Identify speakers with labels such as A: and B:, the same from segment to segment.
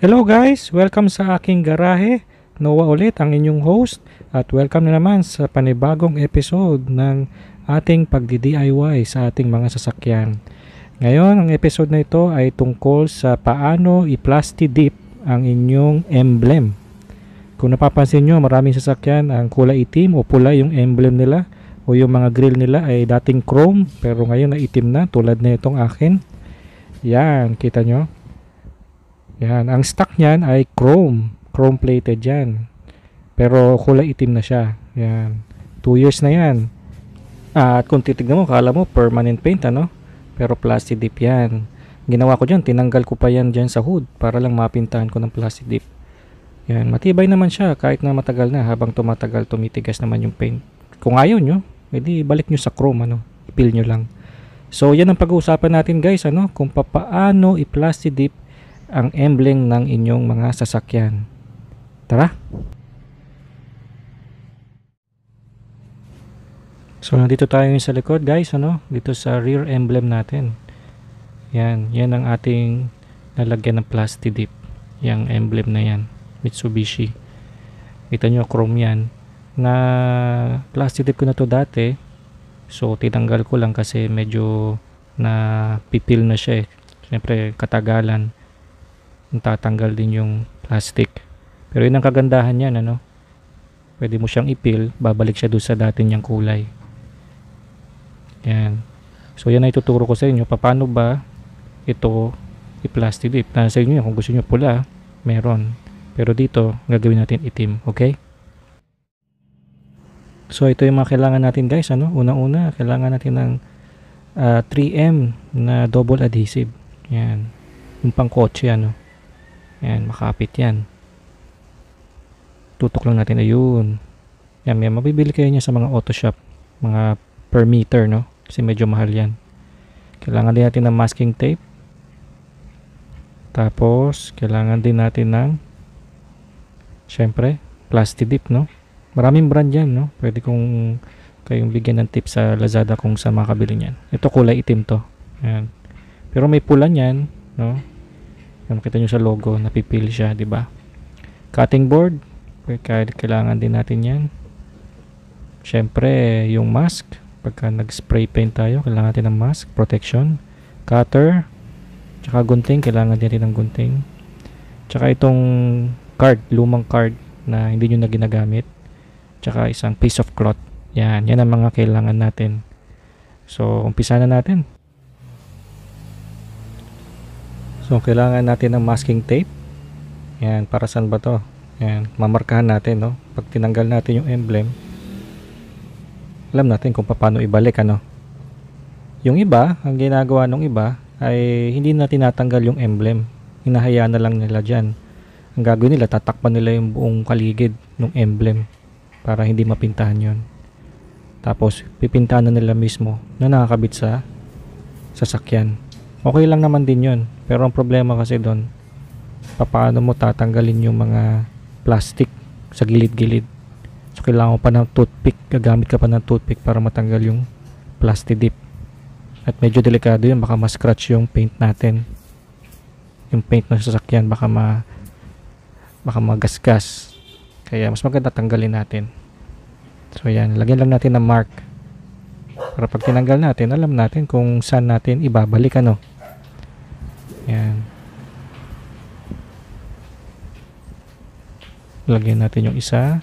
A: Hello guys! Welcome sa aking garahe. Noah ulit ang inyong host at welcome na naman sa panibagong episode ng ating pagdi-DIY sa ating mga sasakyan. Ngayon, ang episode na ito ay tungkol sa paano i-plasti dip ang inyong emblem. Kung napapansin nyo, maraming sasakyan ang kulay itim o pula yung emblem nila o yung mga grill nila ay dating chrome pero ngayon na itim na tulad na itong akin. Yan, kita nyo? Yan, ang stock niyan ay chrome plated yan. Pero kulay itim na siya. Yan. 2 years na yan. At kung titignan mo, kala mo permanent paint ano? Pero plastic dip yan. Ginawa ko dyan, tinanggal ko pa yan dyan sa hood para lang mapintahan ko ng plastic dip. Yan, matibay naman siya kahit na matagal na. Habang tumatagal, tumitigas naman yung paint. Kung ayaw nyo, edi balik nyo sa chrome ano? Ipil nyo lang. So yan ang pag-uusapan natin guys ano? Kung paano i-plastic dip ang emblem ng inyong mga sasakyan. Tara! So nandito tayo sa likod guys, ano? Dito sa rear emblem natin. Yan ang ating lalagyan ng plastic dip. Yang emblem na yan, Mitsubishi. Kita nyo, chrome yan. Na plastic dip ko na to dati. So tinanggal ko lang kasi medyo na pipil na siya eh. Siyempre katagalan tatanggal din yung plastic. Pero yun ang kagandahan yan ano. Pwede mo siyang ipil, babalik siya doon sa dati niyang kulay. Yan. So yan ay tuturo ko sa inyo paano ba ito i-plastic dip. Nasa inyo yan kung gusto niyo pula, meron. Pero dito gagawin natin itim, okay? So ito yung mga kailangan natin guys ano. Unang-una kailangan natin ng 3M na double adhesive. Yan. Yung pang kotse ano. Yan, makapit yan. Tutok lang natin, ayun. Yan, may mabibili kayo niya sa mga auto shop. Mga per meter, no? Kasi medyo mahal yan. Kailangan din natin ng masking tape. Tapos, kailangan din natin ng syempre, plastic dip, no? Maraming brand yan, no? Pwede kong kayong bigyan ng tip sa Lazada kung saan makabili niyan. Ito kulay itim to. Yan. Pero may pula niyan, no? Makita nyo sa logo, napipili siya, di ba? Cutting board, kailangan din natin yan. Syempre, yung mask, pagka nag-spray paint tayo, kailangan natin ng mask, protection. Cutter, tsaka gunting, kailangan din natin ng gunting. Tsaka itong card, lumang card na hindi nyo na ginagamit. Tsaka isang piece of cloth. Yan ang mga kailangan natin. So, umpisa na natin. So, kailangan natin ng masking tape. Yan, para saan ba to? Yan, mamarkahan natin, no? Pag tinanggal natin yung emblem, alam natin kung paano ibalik, ano? Yung iba, ang ginagawa ng iba, ay hindi na tinatanggal yung emblem. Hinahayaan na lang nila dyan. Ang gagawin nila, tatakpan nila yung buong kaligid ng emblem para hindi mapintahan yon. Tapos, pipintahan na nila mismo na nakakabit sa sasakyan. Okay lang naman din yon. Pero ang problema kasi doon, paano mo tatanggalin yung mga plastic sa gilid-gilid. So kailangan mo pa ng toothpick, gagamit ka pa ng toothpick para matanggal yung plastic dip. At medyo delikado yun, baka ma-scratch yung paint natin. Yung paint ng sasakyan baka magasgas. Kaya mas maganda tanggalin natin. So yan, lagyan lang natin ng mark. Para pag tinanggal natin, alam natin kung saan natin ibabalik ano. Yan. Lagyan natin yung isa.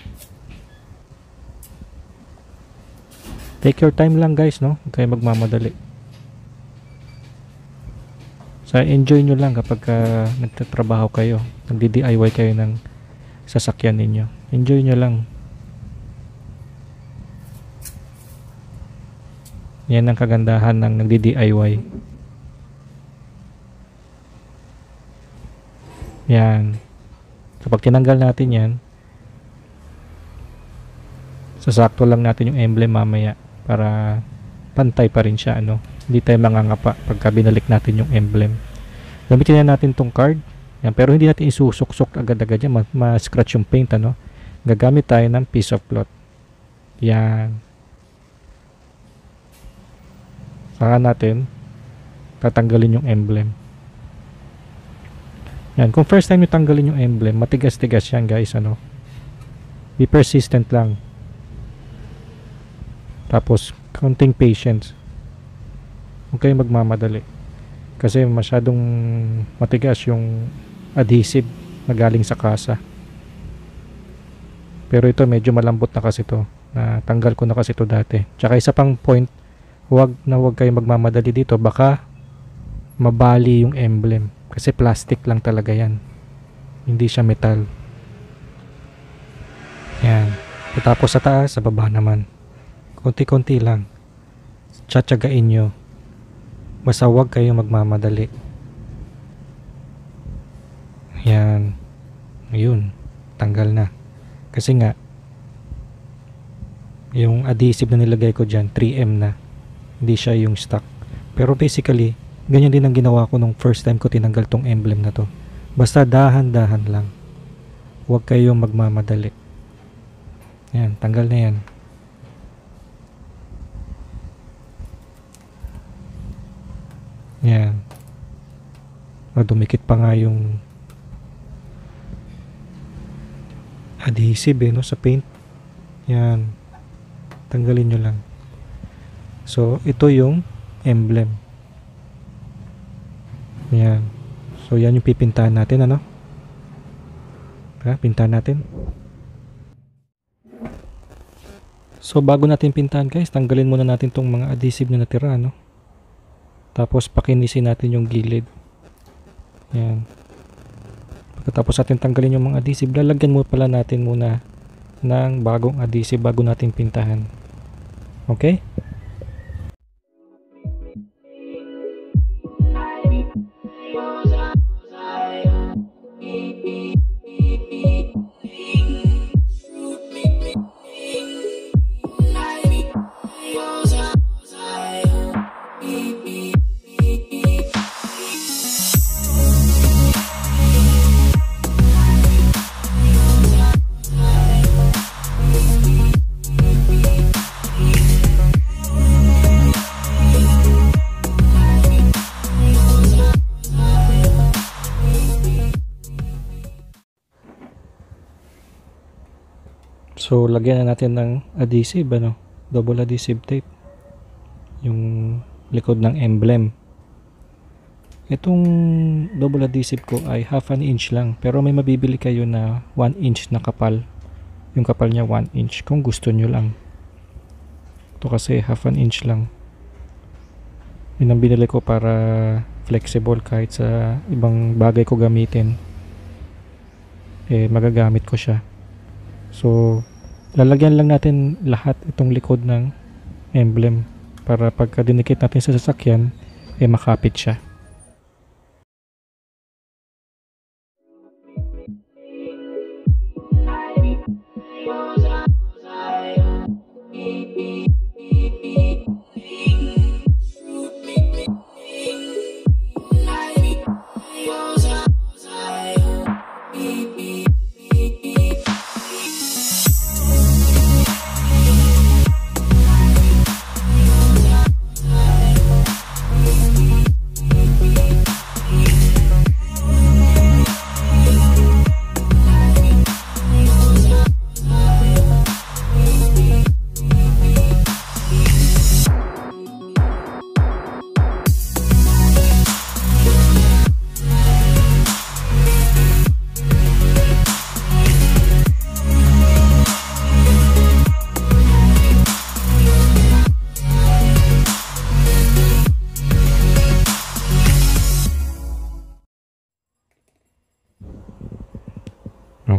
A: Take your time lang guys, no? Huwag kayo magmamadali. So, enjoy nyo lang kapag nagtatrabaho kayo. Nagdi-DIY kayo ng sasakyan ninyo. Enjoy nyo lang. Yan ang kagandahan ng nagdi-DIY. Yan. Kapag tinanggal natin yan, sasakto lang natin yung emblem mamaya para pantay pa rin siya, ano? Hindi tayo mangangapa pagka binalik natin yung emblem. Gamitin na natin tong card. Yan, pero hindi natin isusok-sok agad-agad yan. Ma-scratch yung paint, ano? Gagamit tayo ng piece of cloth. Yan. Saka natin tatanggalin yung emblem. Yan, kung first time nyo tanggalin yung emblem, matigas-tigas yan guys, ano. Be persistent lang. Tapos, counting patience. Huwag kayong magmamadali. Kasi masyadong matigas yung adhesive na galing sa kasa. Pero ito medyo malambot na kasi to. Natanggal ko na kasi to dati. Tsaka isa pang point, huwag kayong magmamadali dito. Baka mabali yung emblem. Kasi plastic lang talaga yan. Hindi siya metal. Yan. Tapos sa taas, sa baba naman. Konti-konti lang. Tsatsagain nyo. Basta huwag kayong magmamadali. Yan. Ayun. Tanggal na. Kasi nga, yung adhesive na nilagay ko dyan, 3M na. Hindi siya yung stock. Pero basically, ganyan din ang ginawa ko nung first time ko tinanggal tong emblem na to. Basta dahan-dahan lang. Huwag kayong magmamadali. Yan, tanggal na yan. Yan. Dumikit pa nga yung adhesive no, sa paint. Yan. Tanggalin nyo lang. So, ito yung emblem. Yan. So, yan yung pipintahan natin, ano? Pintahan natin. So, bago natin pintahan guys, tanggalin muna natin tong mga adhesive na natira, no? Tapos, pakinisin natin yung gilid. Yan. Pagkatapos natin tanggalin yung mga adhesive, lalagyan mo pala natin muna ng bagong adhesive bago natin pintahan. Okay? So, lagyan na natin ng adhesive, ano? Double adhesive tape. Yung likod ng emblem. Itong double adhesive ko ay half an inch lang. Pero may mabibili kayo na 1 inch na kapal. Yung kapal niya 1 inch. Kung gusto nyo lang. Ito kasi half an inch lang. Yun ang binili ko para flexible kahit sa ibang bagay ko gamitin. Magagamit ko siya. So, lalagyan lang natin lahat itong likod ng emblem para pagka dinikit natin sa sasakyan, makapit siya.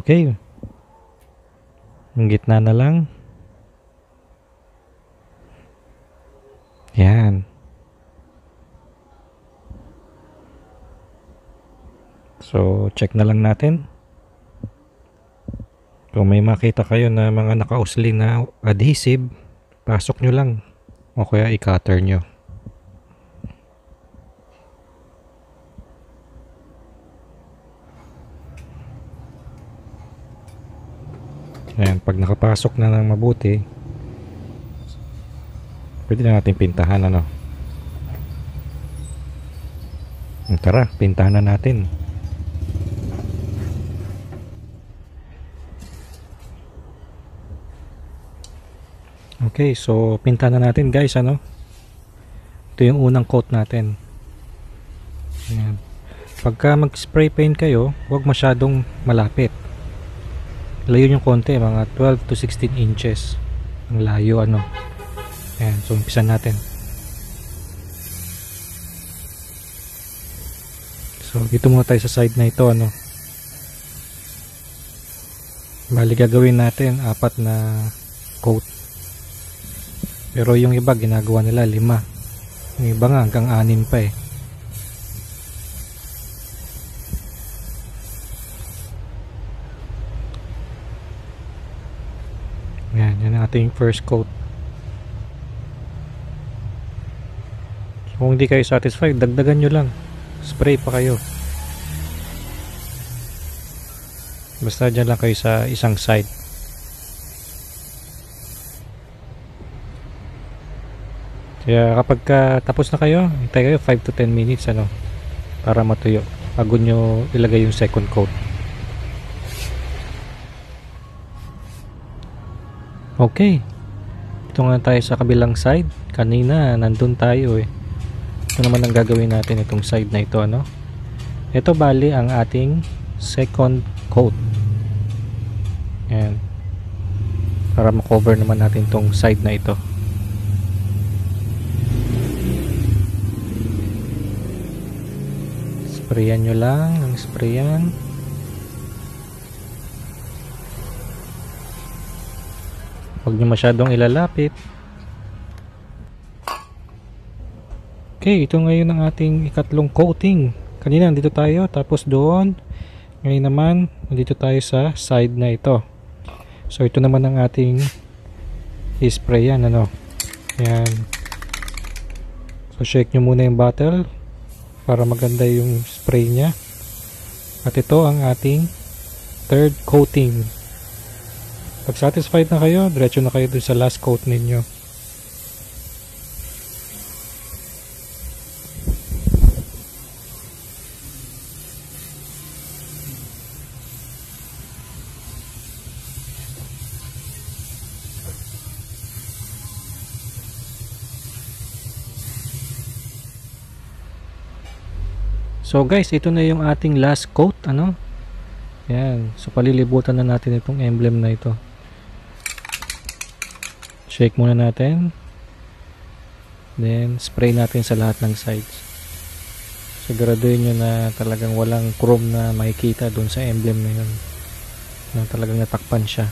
A: Okay. Yung gitna na lang. Yan. So, check na lang natin. Kung may makita kayo na mga nakausli na adhesive, pasok nyo lang. O kaya i-cutter nyo. Ayan, pag nakapasok na ng mabuti, pwede na natin pintahan, ano. Tara, pintahan na natin. Okay, so pinta na natin guys, ano? Ito yung unang coat natin. Ayan. Pagka mag-spray paint kayo, huwag masyadong malapit. Layo yung konti, mga 12 to 16 inches. Ang layo, ano? Ayan, so umpisan natin. So dito muna tayo sa side na ito, ano? Bali gagawin natin 4 na coat. Pero yung iba ginagawa nila 5. Yung iba nga hanggang 6 pa eh. Yan ang ating first coat. So, kung hindi kayo satisfied, dagdagan nyo lang. Spray pa kayo. Basta dyan lang kayo sa isang side. Kaya kapag tapos na kayo, hintay kayo 5 to 10 minutes, ano, para matuyo bago nyo ilagay yung second coat. Okay, ito nga tayo sa kabilang side. Kanina nandun tayo eh. Ito naman ang gagawin natin, itong side na ito, ano. Ito bali ang ating second coat. Ayan, para makover naman natin itong side na ito. Sprayan nyo lang ng sprayan. Huwag nyo masyadong ilalapit. Okay, ito ngayon ang ating ikatlong coating. Kanina nandito tayo, tapos doon. Ngayon naman, nandito tayo sa side na ito. So ito naman ang ating i-sprayan, ano. Ayan. So shake nyo muna yung bottle para maganda yung spray nya. At ito ang ating third coating. Pag satisfied na kayo, diretso na kayo dun sa last coat ninyo. So guys, ito na yung ating last coat, ano? Yan. So palilibutan na natin itong emblem na ito. Shake muna natin. Then spray natin sa lahat ng sides. Siguraduhin nyo na talagang walang chrome na makikita doon sa emblem na yun. Na talagang natakpan siya.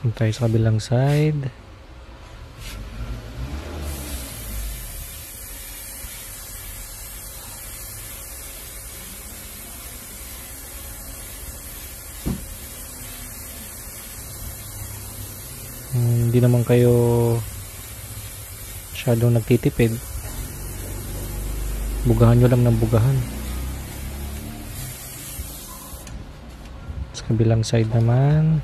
A: Tayo sa kabilang side. Hindi naman kayo masyadong nagtitipid, bugahan nyo lang ng bugahan. Sa kabilang side naman.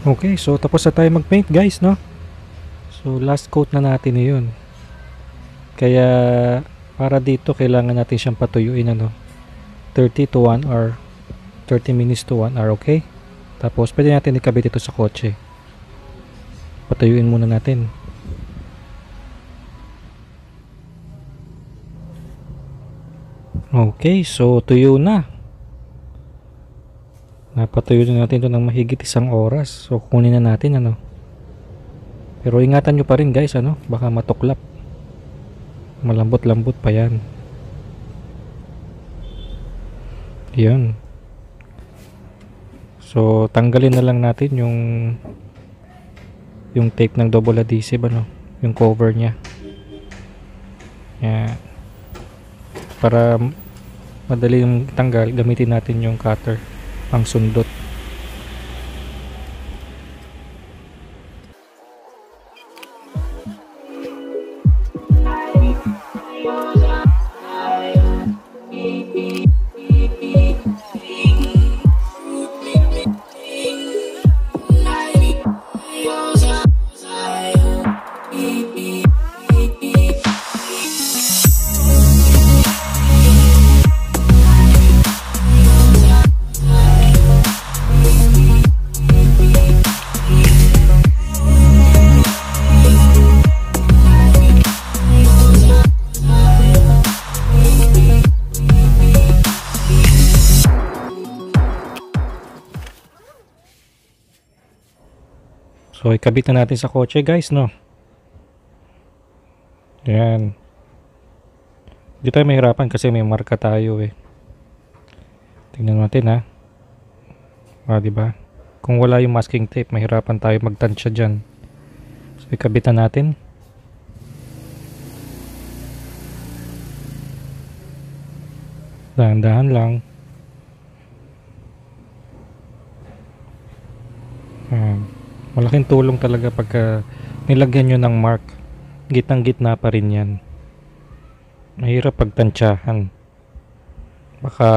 A: Okay, so tapos na tayo mag-paint guys, no? So last coat na natin na yun. Kaya para dito kailangan natin siyang patuyuin, ano? 30 to 1 hour. 30 minutes to 1 hour, okay? Tapos pwede natin ikabit ito sa kotse. Patuyuin muna natin. Okay, so tuyo na. Napatuyo na natin ito ng mahigit 1 oras. So kunin na natin, ano. Pero ingatan nyo pa rin guys, ano. Baka matuklap. Malambot-lambot pa yan. Yan. So tanggalin na lang natin yung tape ng double adhesive, ano. Yung cover nya. Yan. Para madali yung tanggal, gamitin natin yung cutter pang sundot. So, ikabit na natin sa kotse guys, no? Ayan. Hindi tayo mahirapan kasi may marka tayo eh. Tingnan natin ha. Diba? Kung wala yung masking tape, mahirapan tayo magtansya dyan. So, ikabit na natin. Dahan-dahan lang. Ayan. Malaking tulong talaga pagka nilagyan nyo ng mark. Gitnang-gitna pa rin yan. Mahirap pagtansyahan. Baka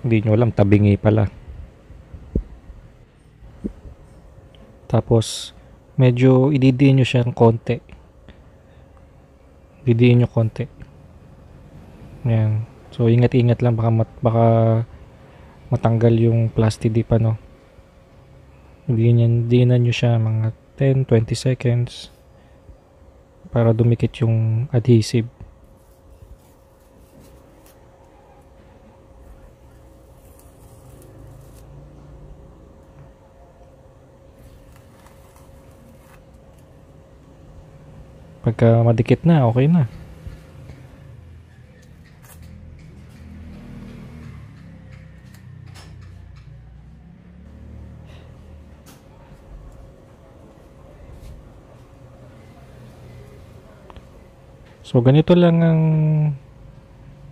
A: hindi nyo alam, tabingi pala. Tapos medyo ididiin nyo siya ng konti. Didiin nyo konti. Ayan. So ingat-ingat lang, baka matanggal yung plastic dip, ano. Diinan nyo siya mga 10-20 seconds para dumikit yung adhesive. Pagka madikit na, okay na. So ganito lang ang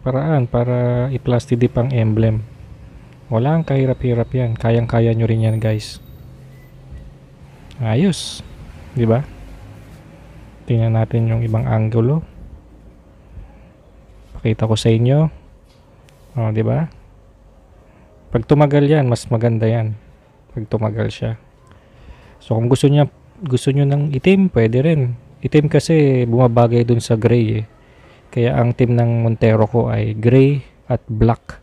A: paraan para i-plastic dip ang emblem. Walang kahirap-hirap yan. Kayang-kaya nyo rin yan guys. Ayos. Diba? Tingnan natin yung ibang angulo. Pakita ko sa inyo. O, diba? Pag tumagal yan, mas maganda yan. Pag tumagal siya. So kung gusto nyo ng itim, pwede rin. Itim kasi bumabagay dun sa gray eh. Kaya ang team ng Montero ko ay gray at black.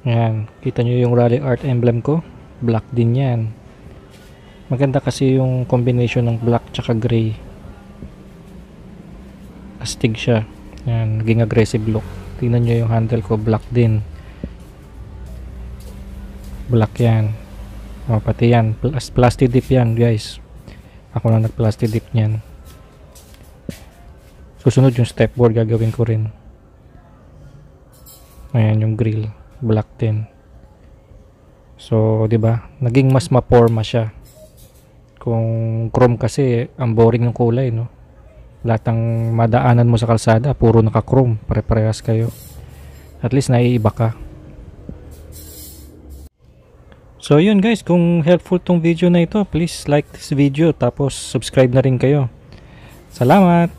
A: Yan. Kita nyo yung Rally Art emblem ko? Black din yan. Maganda kasi yung combination ng black tsaka gray. Astig siya. Yan. Naging aggressive look. Tingnan nyo yung handle ko. Black din. Black yan. Pati yan, plastic dip yan guys. Ako na nag-plastic dip niyan. Susunod yung stepboard gagawin ko rin. Ayan yung grill, black din. So, 'di ba? Naging mas maporma siya. Kung chrome kasi ang boring ng kulay, no? Lahat ng madaanan mo sa kalsada puro naka-chrome, pare-parehas kayo. At least naiiba ka. So yun guys, kung helpful tong video na ito, please like this video tapos subscribe na rin kayo. Salamat!